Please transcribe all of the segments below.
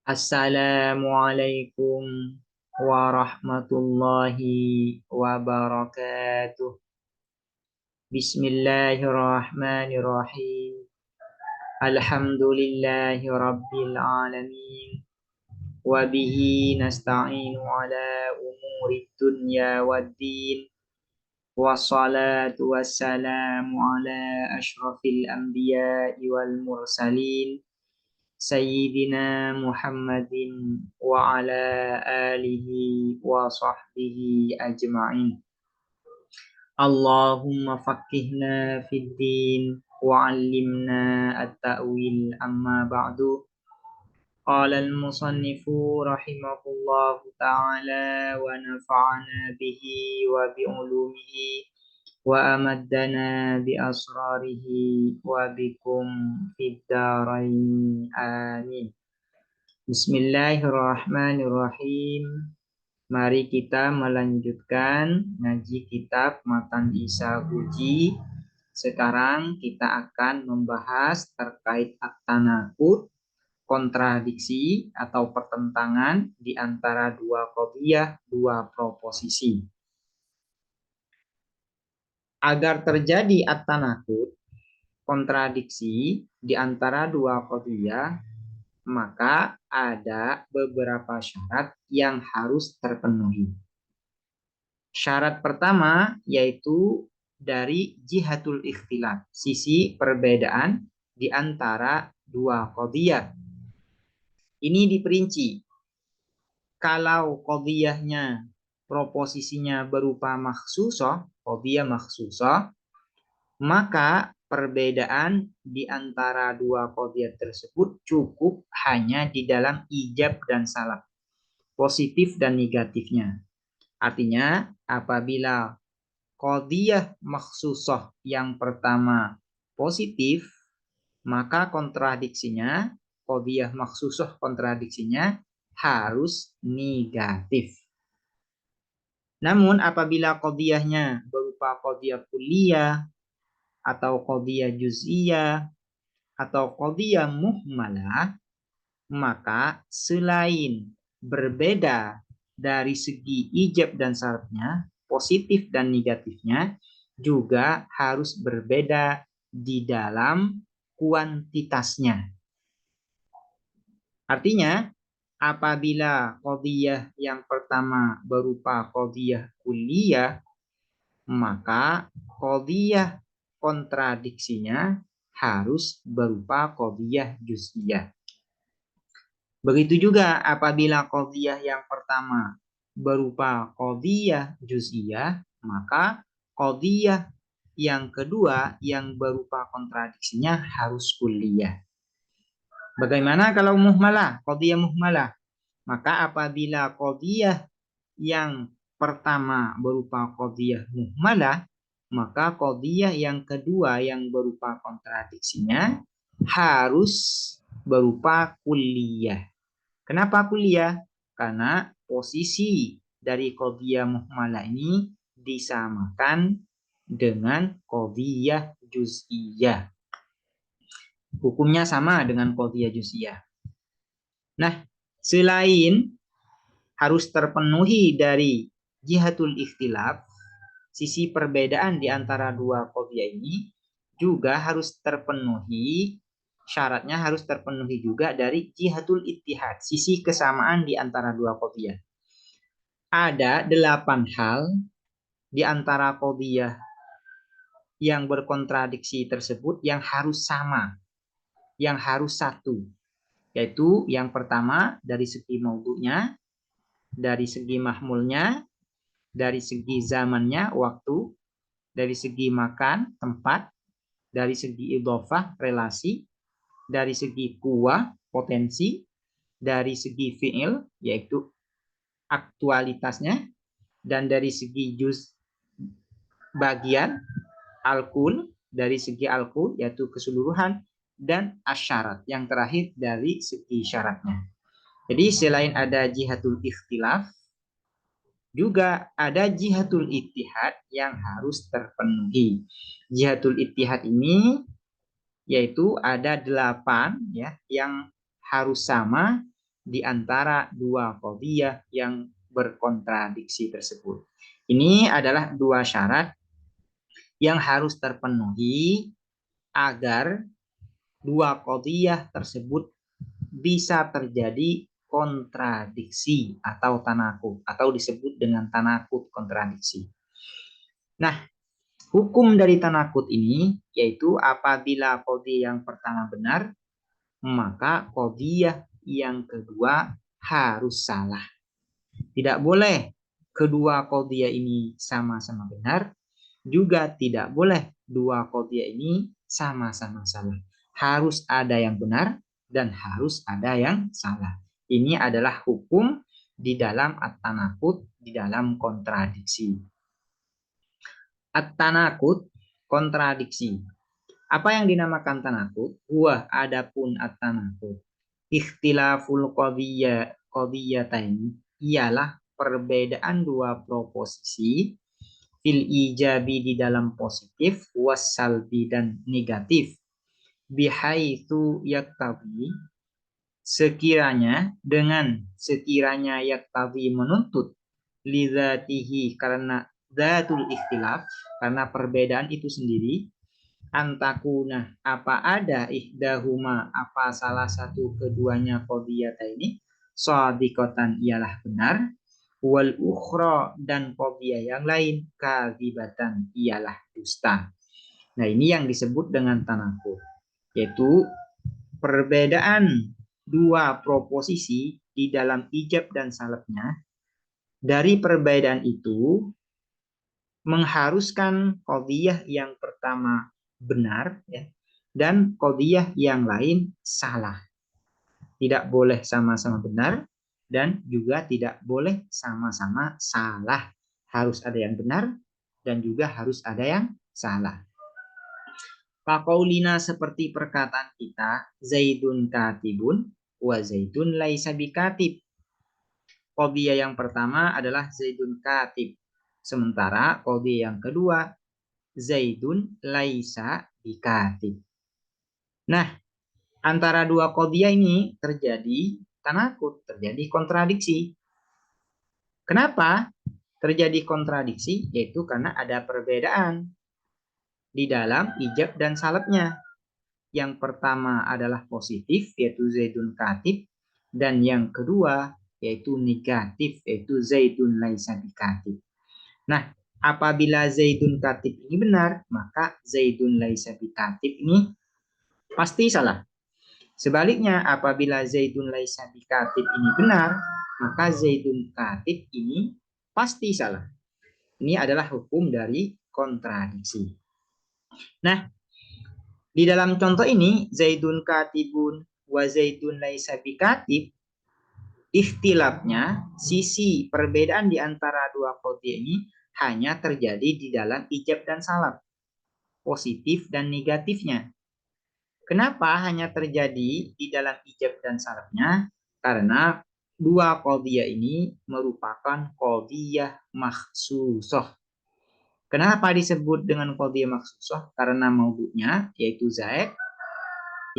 Assalamualaikum warahmatullahi wabarakatuh. Bismillahirrahmanirrahim. Alhamdulillahi rabbil alamin. Wabihi nasta'inu ala umuri dunya waddin. Wassalatu wassalamu ala ashrafil anbiya'i wal mursalin. Sayyidina Muhammadin wa ala alihi wa sahbihi ajma'in. Allahumma faqihna fid din wa 'allimna at-ta'wil amma ba'du. Qala al-musannifu rahimahullahu ta'ala wa nafa'ana bihi wa bi 'ulumihi wa amaddana bi asrarihi wa bikum fid dharain amin. Bismillahirrahmanirrahim. Mari kita melanjutkan ngaji kitab Matan Isa Uji. Sekarang kita akan membahas terkait at-tanaqud, kontradiksi atau pertentangan di antara dua qadhiyah, dua proposisi. Agar terjadi at-tanaqud, kontradiksi di antara dua qadhiyah, maka ada beberapa syarat yang harus terpenuhi. Syarat pertama yaitu dari jihatul ikhtilaf, sisi perbedaan di antara dua qadhiyah. Ini diperinci. Kalau qadhiyahnya proposisinya berupa makhsusah, qadhiyah makhsusah, maka perbedaan di antara dua qadhiyah tersebut cukup hanya di dalam ijab dan salab, positif dan negatifnya. Artinya, apabila qadhiyah makhsusah yang pertama positif, maka kontradiksinya, qadhiyah makhsusah kontradiksinya harus negatif. Namun apabila qadhiyahnya berupa qadhiyah kulliyah, atau qadhiyah juz'iyah, atau qadhiyah muhmalah, maka selain berbeda dari segi ijab dan syaratnya, positif dan negatifnya, juga harus berbeda di dalam kuantitasnya. Artinya, apabila qadhiyah yang pertama berupa qadhiyah kulliyah, maka qadhiyah kontradiksinya harus berupa qadhiyah juz'iyah. Begitu juga apabila qadhiyah yang pertama berupa qadhiyah juz'iyah, maka qadhiyah yang kedua yang berupa kontradiksinya harus kulliyah. Bagaimana kalau muhmalah, qadhiyah muhmalah? Maka apabila qadhiyah yang pertama berupa qadhiyah muhmalah, maka qadhiyah yang kedua yang berupa kontradiksinya harus berupa kulliyah. Kenapa kulliyah? Karena posisi dari qadhiyah muhmalah ini disamakan dengan qadhiyah juz'iyah. Hukumnya sama dengan qadhiyah juz'iyah. Nah, selain harus terpenuhi dari jihatul ikhtilaf, sisi perbedaan di antara dua qadhiyah ini juga harus terpenuhi, syaratnya harus terpenuhi juga dari jihatul ittihad, sisi kesamaan di antara dua qadhiyah. Ada 8 hal di antara qadhiyah yang berkontradiksi tersebut yang harus sama, yang harus satu. Yaitu yang pertama dari segi maudhu'nya, dari segi mahmulnya, dari segi zamannya, waktu, dari segi makan, tempat, dari segi idhofah, relasi, dari segi kuwah, potensi, dari segi fi'il, yaitu aktualitasnya, dan dari segi juz, bagian, al-kul, dari segi al-kul, yaitu keseluruhan, dan asyarat, yang terakhir dari segi syaratnya. Jadi selain ada jihatul ikhtilaf, juga ada jihatul ittihad yang harus terpenuhi. Jihatul ittihad ini yaitu ada 8 ya yang harus sama di antara dua qadhiyah yang berkontradiksi tersebut. Ini adalah dua syarat yang harus terpenuhi agar dua qadhiyah tersebut bisa terjadi kontradiksi atau tanakut, atau disebut dengan tanakut kontradiksi. Nah, hukum dari tanakut ini yaitu apabila qadhiyah yang pertama benar, maka qadhiyah yang kedua harus salah. Tidak boleh kedua qadhiyah ini sama-sama benar, juga tidak boleh dua qadhiyah ini sama-sama salah. Harus ada yang benar dan harus ada yang salah. Ini adalah hukum di dalam at-tanakut, di dalam kontradiksi. At-tanakut, kontradiksi. Apa yang dinamakan tanakut? Huwa adapun at-tanakut. Ikhtilaful qadhiyataini ialah perbedaan dua proposisi fil ijabi di dalam positif, wassalbi dan negatif, bihaitsu yaktabi sekiranya yaktabi menuntut lidzatihi karena dzatul ikhtilaf, karena perbedaan itu sendiri, antakuna apa ada ihdahuma apa salah satu keduanya qadhiyata ini shadiqatan ialah benar, wal ukhra dan qadhiyah yang lain kadzibatan ialah dusta. Nah, ini yang disebut dengan tanakut, yaitu perbedaan dua proposisi di dalam ijab dan salabnya. Dari perbedaan itu mengharuskan qadhiyah yang pertama benar ya, dan qadhiyah yang lain salah. Tidak boleh sama-sama benar dan juga tidak boleh sama-sama salah. Harus ada yang benar dan juga harus ada yang salah. Faqaulina seperti perkataan kita, Zaidun katibun wa Zaidun laisa bikatib. Qadhiyah yang pertama adalah Zaidun katib. Sementara qadhiyah yang kedua Zaidun laisa bikatib. Nah, antara dua qadhiyah ini terjadi tanakut, terjadi kontradiksi. Kenapa terjadi kontradiksi? Yaitu karena ada perbedaan di dalam ijab dan salabnya. Yang pertama adalah positif, yaitu Zaidun katib, dan yang kedua yaitu negatif, yaitu Zaidun laisa bikatib. Nah, apabila Zaidun katib ini benar, maka Zaidun laisa bikatib ini pasti salah. Sebaliknya, apabila Zaidun laisa bikatib ini benar, maka Zaidun katib ini pasti salah. Ini adalah hukum dari kontradiksi. Nah, di dalam contoh ini, Zaidun katibun wa Zaidun laisa bikatib, ikhtilafnya, sisi perbedaan di antara dua qadhiyah ini hanya terjadi di dalam ijab dan salab, positif dan negatifnya. Kenapa hanya terjadi di dalam ijab dan salabnya? Karena dua qadhiyah ini merupakan qadhiyah makhsusah. Kenapa disebut dengan qadhiyah makhsusah? Karena maudhu'nya yaitu Zaid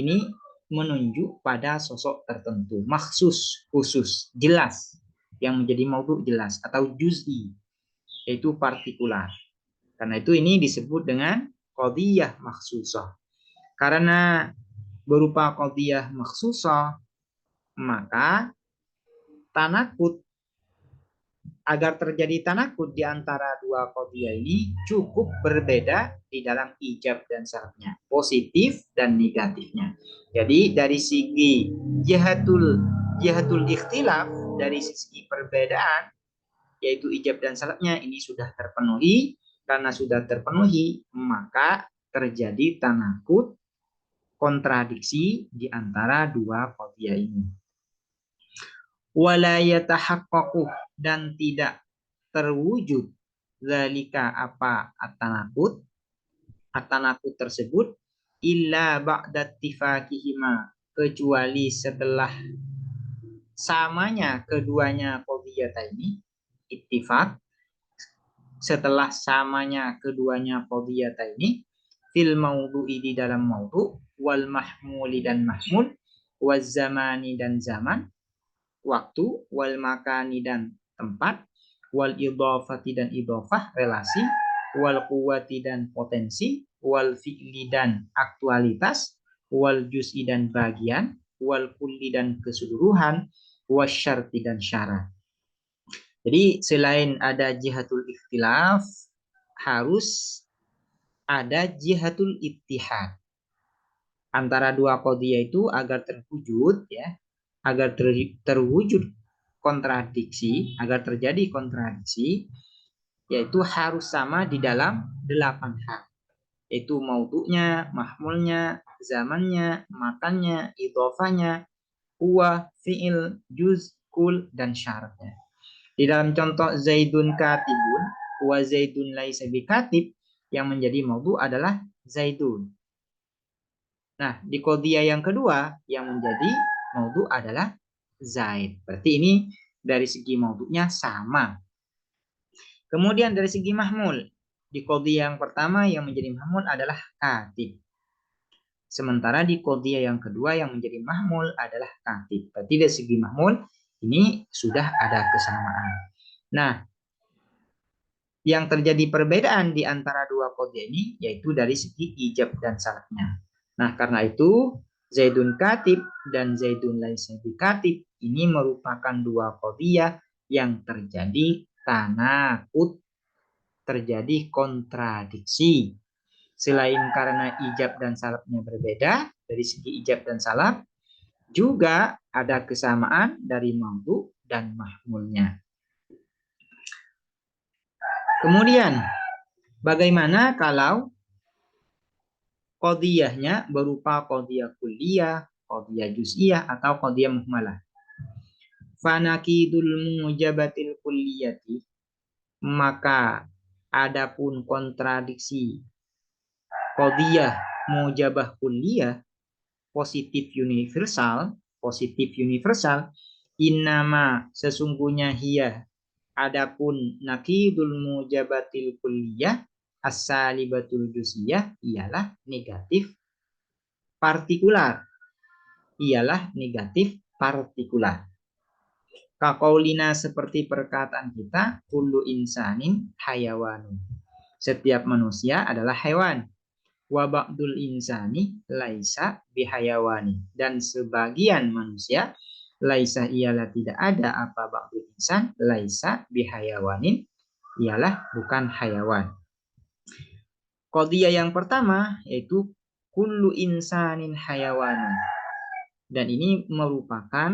ini menunjuk pada sosok tertentu, makhsus, khusus, jelas, yang menjadi maudhu' jelas, atau juz'i, yaitu partikular. Karena itu ini disebut dengan qadhiyah makhsusah. Karena berupa qadhiyah makhsusah, maka tanakut, agar terjadi tanakut di antara dua qadhiyah ini cukup berbeda di dalam ijab dan salabnya, positif dan negatifnya. Jadi dari segi jihatul ikhtilaf, dari sisi perbedaan yaitu ijab dan salabnya ini sudah terpenuhi. Karena sudah terpenuhi, maka terjadi tanakut, kontradiksi di antara dua qadhiyah ini. Wala yatahaqqaqu, dan tidak terwujud zalika apa at-tanakut tersebut illa ba'da ittifaqihima, kecuali setelah samanya keduanya qadhiyata ini, ittifaq, setelah samanya keduanya qadhiyata ini fil maudhu'i, di dalam maudhu', wal mahmuli dan mahmul, waz zamani dan zaman, waktu, wal makani dan tempat, wal idhofati dan idhofah relasi, wal quwwati dan potensi, wal fi'li dan aktualitas, wal juz'i dan bagian, wal kulli dan keseluruhan, wasyarti dan syarat. Jadi selain ada jihatul ikhtilaf, harus ada jihatul ittihad. Antara dua qadhiyah itu agar terwujud ya, agar terwujud kontradiksi, agar terjadi kontradiksi, yaitu harus sama di dalam 8 hal, yaitu maudhu'nya, mahmulnya, zamannya, makannya, idhofahnya, huwa, fi'il, juz, kul, dan syaratnya. Di dalam contoh Zaidun katibun, wa Zaidun laisa bikatib, yang menjadi maudhu' adalah Zaidun. Nah, di qadhiyah yang kedua yang menjadi maudhu' adalah Zaid. Berarti ini dari segi maudhu'nya sama. Kemudian dari segi mahmul, di qadhiyah yang pertama yang menjadi mahmul adalah katib. Sementara di qadhiyah yang kedua yang menjadi mahmul adalah katib. Berarti dari segi mahmul ini sudah ada kesamaan. Nah, yang terjadi perbedaan di antara dua qadhiyah ini yaitu dari segi ijab dan syaratnya. Nah, karena itu Zaidun katib dan Zaidun laisa bikatib ini merupakan dua qadhiyah yang terjadi tanaqud, terjadi kontradiksi. Selain karena ijab dan salabnya berbeda dari segi ijab dan salab, juga ada kesamaan dari maudhu' dan mahmulnya. Kemudian, bagaimana kalau qadhiyahnya berupa qadhiyah kulliyah, qadhiyah juz'iyah, atau qadhiyah muhmalah? Fanakidul mujabatil kulliyati, maka adapun kontradiksi qadhiyah mujabah kulliyah positif universal, innama sesungguhnya hiya adapun nakidul mujabatil kulliyah as-salibatul juz'iyah ialah negatif partikular. Kaqaulina seperti perkataan kita, kullu insanin hayawanun. Setiap manusia adalah hewan. Wa ba'dul insani laisa bihayawani. Dan sebagian manusia laisa ialah tidak ada apa ba'dul insan, laisa bihayawanin ialah bukan hayawan. Qadhiyah yang pertama yaitu kullu insanin hayawanun. Dan ini merupakan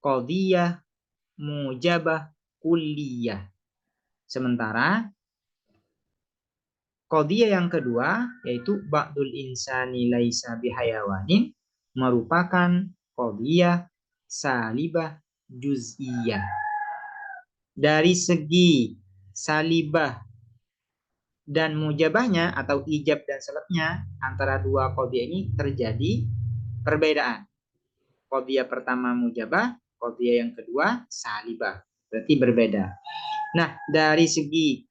qadhiyah mujabah kulliyah. Sementara qadhiyah yang kedua yaitu ba'dul insani laisa bihayawanin merupakan qadhiyah salibah juz'iyah. Dari segi salibah dan mujabahnya atau ijab dan salabnya antara dua qadhiyah ini terjadi perbedaan. Qadhiyah pertama mujabah, qadhiyah yang kedua salibah. Berarti berbeda. Nah, dari segi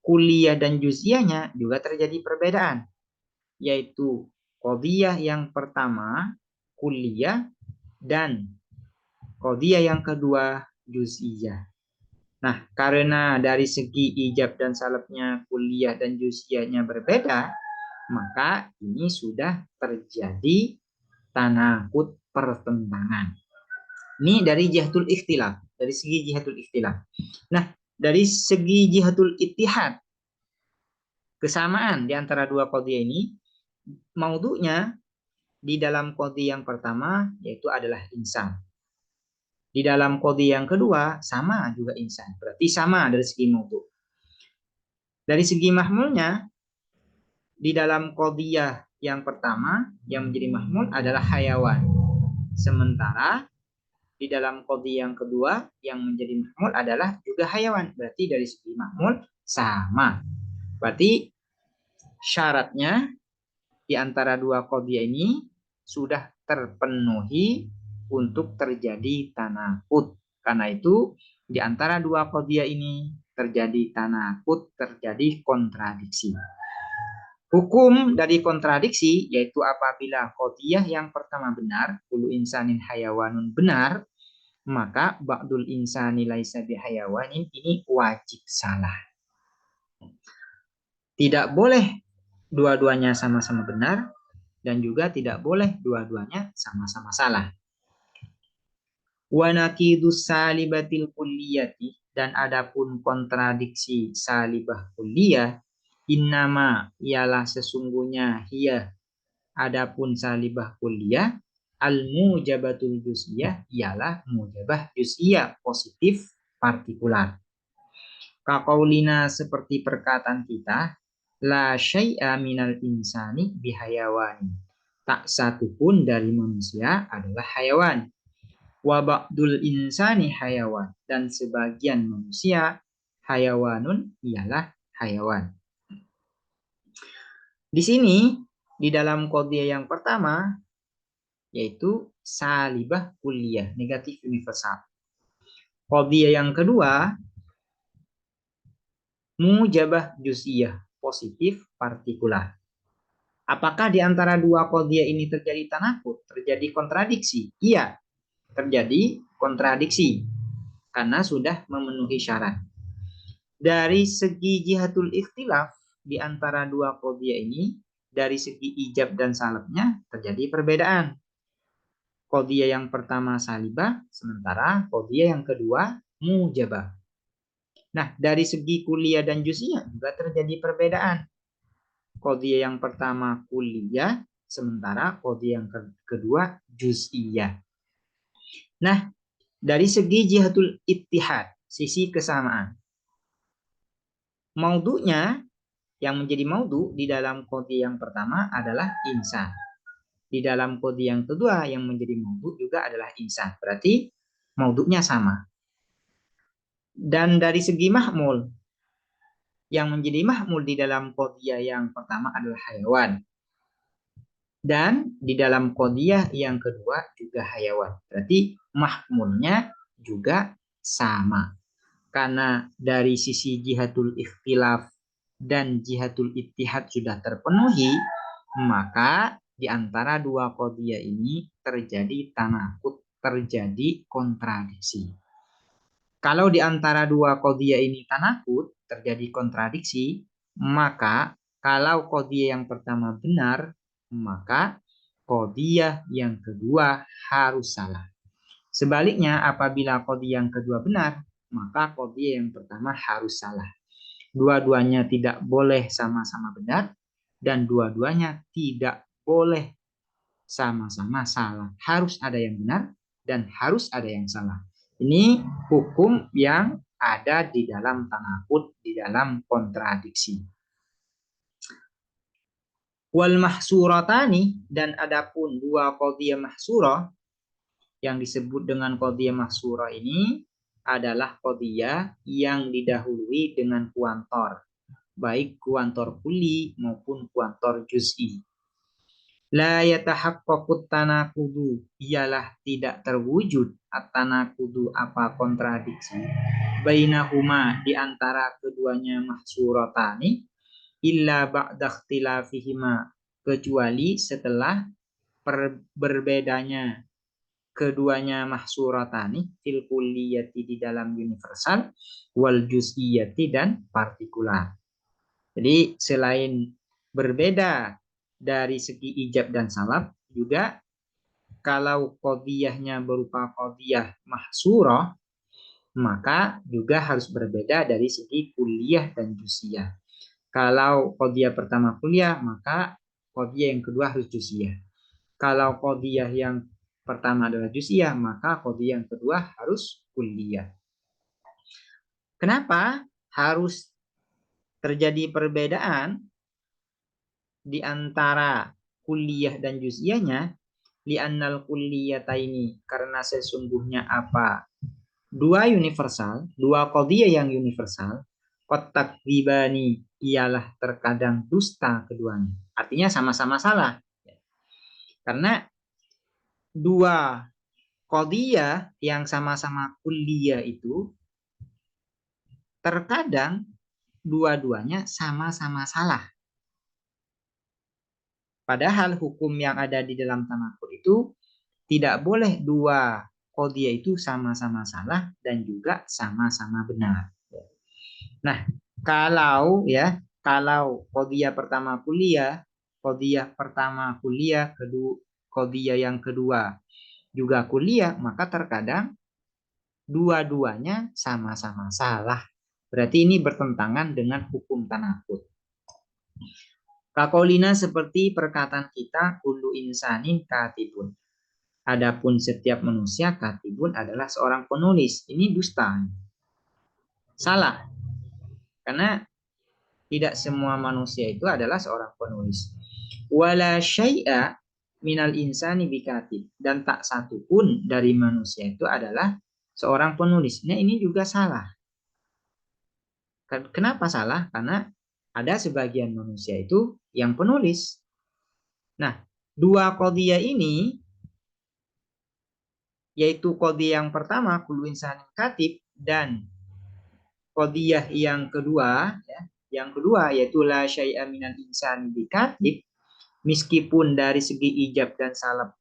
kulliyah dan juz'iyahnya juga terjadi perbedaan, yaitu qadhiyah yang pertama kulliyah dan qadhiyah yang kedua juz'iyah. Nah, karena dari segi ijab dan salabnya kulliyah dan juz'iyahnya berbeda, maka ini sudah terjadi tanaqud, pertentangan. Ini dari jihatul ikhtilaf, dari segi jihatul ikhtilaf. Nah, dari segi jihatul ittihad, kesamaan di antara dua qadhiyah ini, maudhu'nya di dalam qadhiyah yang pertama yaitu adalah insan. Di dalam qadhiyah yang kedua sama juga insan. Berarti sama dari segi maudhu'. Dari segi mahmulnya, di dalam qadhiyah yang pertama yang menjadi mahmul adalah hayawan. Sementara di dalam qadhiyah yang kedua yang menjadi mahmul adalah juga hayawan. Berarti dari segi mahmul sama. Berarti syaratnya di antara dua qadhiyah ini sudah terpenuhi untuk terjadi tanaqud. Karena itu di antara dua qadhiyah ini terjadi tanaqud, terjadi kontradiksi. Hukum dari kontradiksi yaitu apabila qadhiyah yang pertama benar, kullu insanin hayawanun benar, maka ba'dul insani laisa bihayawanin ini wajib salah. Tidak boleh dua-duanya sama-sama benar dan juga tidak boleh dua-duanya sama-sama salah. Wa nakidus salibatil kulliyati, dan adapun kontradiksi salibah kulliyah, innama ialah sesungguhnya hiya, adapun salibah kulliyah, al mujabatul juz'iyah ialah mujabah juz'iyah positif partikular. Kaqaulina seperti perkataan kita, la syai'a minal insani bihayawani, tak satu pun dari manusia adalah hayawan. Wa ba'dul insani hayawan, dan sebagian manusia hayawanun ialah hayawan. Di sini di dalam qadhiyah yang pertama yaitu salibah kulliyah, negatif universal. Qadhiyah yang kedua mujabah juz'iyah, positif partikular. Apakah di antara dua qadhiyah ini terjadi tanakut, terjadi kontradiksi? Iya, terjadi kontradiksi karena sudah memenuhi syarat. Dari segi jihatul ikhtilaf di antara dua qadhiyah ini, dari segi ijab dan salabnya terjadi perbedaan. Qadhiyah yang pertama salibah, sementara qadhiyah yang kedua mujabah. Nah, dari segi kulliyah dan juz'iyah juga terjadi perbedaan. Qadhiyah yang pertama kulliyah, sementara qadhiyah yang kedua juz'iyah. Nah, dari segi jihatul ittihad, sisi kesamaan, maudhu'nya yang menjadi maudhu di dalam qadhiyah yang pertama adalah insan. Di dalam qadhiyah yang kedua yang menjadi maudhu juga adalah insan. Berarti maudhu'nya sama. Dan dari segi mahmul, yang menjadi mahmul di dalam qadhiyah yang pertama adalah hayawan. Dan di dalam qadhiyah yang kedua juga hayawan. Berarti mahmulnya juga sama. Karena dari sisi jihatul ikhtilaf dan jihatul ittihad sudah terpenuhi, maka di antara dua qadhiyah ini terjadi tanakut, terjadi kontradiksi. Kalau di antara dua qadhiyah ini tanakut, terjadi kontradiksi, maka kalau qadhiyah yang pertama benar, maka qadhiyah yang kedua harus salah. Sebaliknya, apabila qadhiyah yang kedua benar, maka qadhiyah yang pertama harus salah. Dua-duanya tidak boleh sama-sama benar dan dua-duanya tidak boleh sama-sama salah. Harus ada yang benar dan harus ada yang salah. Ini hukum yang ada di dalam tanakut, di dalam kontradiksi. Wal mahsuratani, dan adapun dua qadhiyah mahsurah, yang disebut dengan qadhiyah mahsurah ini adalah qadhiyah yang didahului dengan kuantor, baik kuantor kulli maupun kuantor juz'i. La yatahaqqaqut tanakudu, ialah tidak terwujud at-tanakudu apa kontradiksi, bainahuma di antara keduanya mahsuratani, illa ba'da ikhtilafihima, kecuali setelah berbedanya keduanya mahsuratani fil kulliyati di dalam universal, wal juz'iyati dan partikular. Jadi selain berbeda dari segi ijab dan salab, juga kalau qadhiyahnya berupa qadhiyah mahsurah, maka juga harus berbeda dari segi kulliyah dan juz'iyah. Kalau qadhiyah pertama kulliyah, maka qadhiyah yang kedua harus juz'iyah. Kalau qadhiyah yang pertama adalah juz'iyah, maka qadhiyah yang kedua harus kulliyah. Kenapa harus terjadi perbedaan di antara kulliyah dan juz'iyahnya? Li'annal kulliyataini, karena sesungguhnya apa? Dua universal, dua qadhiyah yang universal, qad takdzibani, ialah terkadang dusta keduanya. Artinya sama-sama salah. Karena dua qadhiyah yang sama-sama kulliyah itu terkadang dua-duanya sama-sama salah. Padahal hukum yang ada di dalam tanakut itu tidak boleh dua qadiyah itu sama-sama salah dan juga sama-sama benar. Nah, kalau qadiyah pertama kuliah, qadiyah yang kedua juga kuliah, maka terkadang dua-duanya sama-sama salah. Berarti ini bertentangan dengan hukum tanakut. Kakolina seperti perkataan kita, kullu insanin katibun. Adapun setiap manusia katibun adalah seorang penulis. Ini dusta. Salah. Karena tidak semua manusia itu adalah seorang penulis. Wala syai'a minal insani bikatib. Dan tak satu pun dari manusia itu adalah seorang penulis. Nah, ini juga salah. Kenapa salah? Karena ada sebagian manusia itu yang penulis. Nah, dua qadiyah ini, yaitu qadiyah yang pertama, kullu insanin katib, dan qadiyah yang kedua, yaitu la syai'a minal insani bikatib, meskipun dari segi ijab dan salab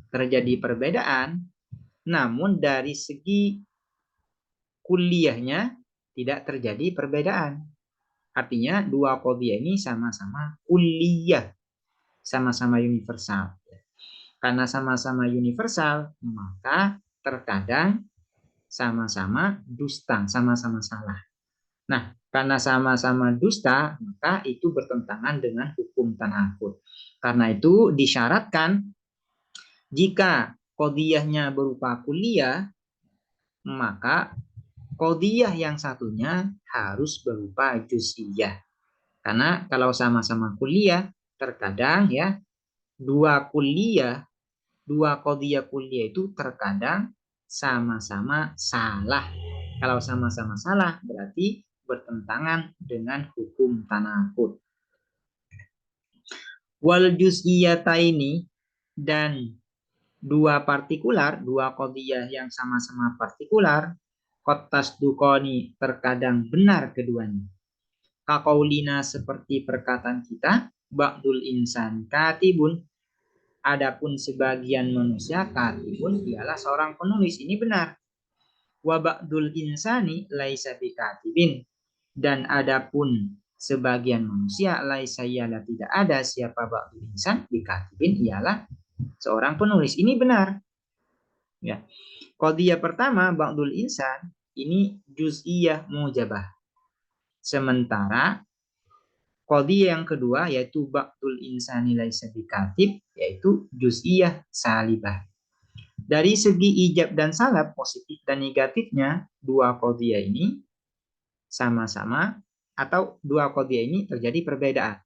terjadi perbedaan, namun dari segi kuliahnya tidak terjadi perbedaan. Artinya dua qadiyah ini sama-sama kuliah, sama-sama universal. Karena sama-sama universal, maka terkadang sama-sama dusta, sama-sama salah. Nah, karena sama-sama dusta, maka itu bertentangan dengan hukum tanakut. Karena itu disyaratkan jika qadiyahnya berupa kuliah, maka qadiyah yang satunya harus berupa juz'iyah. Karena kalau sama-sama kuliah, terkadang dua qadiyah kuliah itu terkadang sama-sama salah. Kalau sama-sama salah berarti bertentangan dengan hukum tanakut. Wal juz'iyataini, dan dua qadiyah yang sama-sama partikular, qad tasduqani, terkadang benar keduanya. Kaqaulina seperti perkataan kita, ba'dul insan katibun, adapun sebagian manusia katibun ialah seorang penulis. Ini benar. Wa ba'dul insani laisa bikatibin, dan adapun sebagian manusia laisa ialah tidak ada siapa ba'dul insan bikatibin ialah seorang penulis. Ini benar. Ya. Qadiyah pertama ba'dul insan ini juz'iyah mujabah. Sementara qadiyah yang kedua yaitu ba'dul insani laisa bikatib yaitu juz'iyah salibah. Dari segi ijab dan salab, positif dan negatifnya, dua qadiyah ini sama-sama, atau dua qadiyah ini terjadi perbedaan.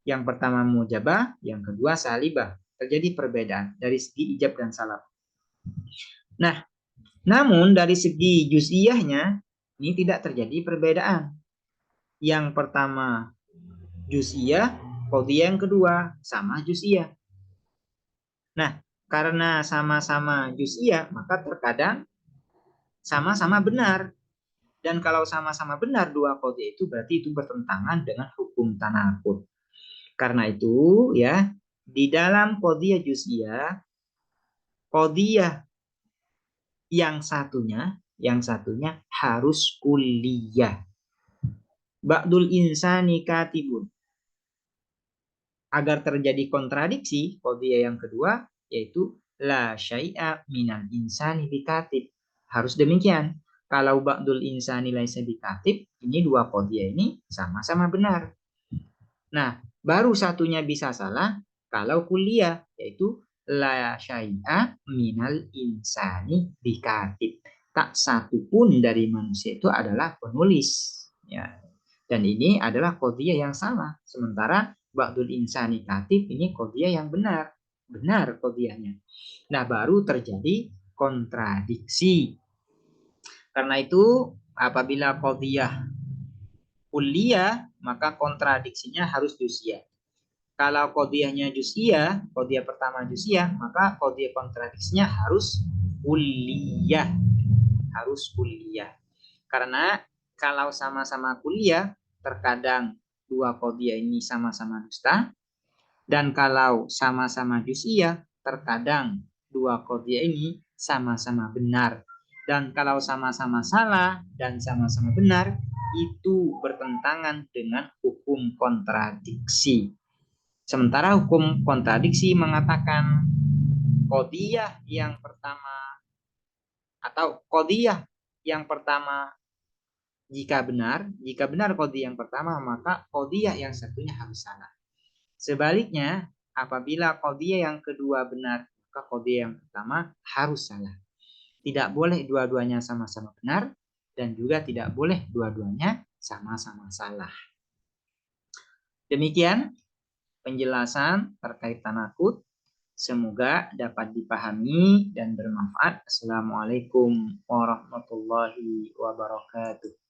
Yang pertama mujabah, yang kedua salibah. Terjadi perbedaan dari segi ijab dan salab. Nah, namun dari segi juz'iyahnya ini tidak terjadi perbedaan. Yang pertama juz'iyah, qadiyah yang kedua sama juz'iyah. Nah, karena sama-sama juz'iyah, maka terkadang sama-sama benar. Dan kalau sama-sama benar dua qadiyah itu berarti itu bertentangan dengan hukum tanakut. Karena itu di dalam qadiyah juz'iyah, qadiyah yang satunya harus kulliyah. Ba'dul insani katibun. Agar terjadi kontradiksi, qadiyah yang kedua yaitu la syai'a minal insani bikatib. Harus demikian. Kalau ba'dul insani laisa bikatib, ini dua qadiyah ini sama-sama benar. Nah, baru satunya bisa salah kalau kuliah, yaitu la syai'a minal insani bikatib. Tak satu pun dari manusia itu adalah penulis. Ya. Dan ini adalah qadiyah yang salah. Sementara ba'dul insani katib ini qadiyah yang benar. Benar qadiyahnya. Nah, baru terjadi kontradiksi. Karena itu apabila qadiyah kuliah, maka kontradiksinya harus juz'iyah. Kalau qadiyahnya juz'iyah, qadiyah pertama juz'iyah, maka qadiyah kontradiksinya harus kuliah. Harus kuliah. Karena kalau sama-sama kuliah, terkadang dua qadiyah ini sama-sama dusta. Dan kalau sama-sama juz'iyah, terkadang dua qadhiyah ini sama-sama benar. Dan kalau sama-sama salah dan sama-sama benar, itu bertentangan dengan hukum kontradiksi. Sementara hukum kontradiksi mengatakan qadhiyah yang pertama atau qadhiyah yang pertama jika benar qadhiyah yang pertama, maka qadhiyah yang satunya harus salah. Sebaliknya, apabila qadhiyah yang kedua benar, maka qadhiyah yang pertama harus salah. Tidak boleh dua-duanya sama-sama benar dan juga tidak boleh dua-duanya sama-sama salah. Demikian penjelasan terkait tanaqud. Semoga dapat dipahami dan bermanfaat. Assalamualaikum warahmatullahi wabarakatuh.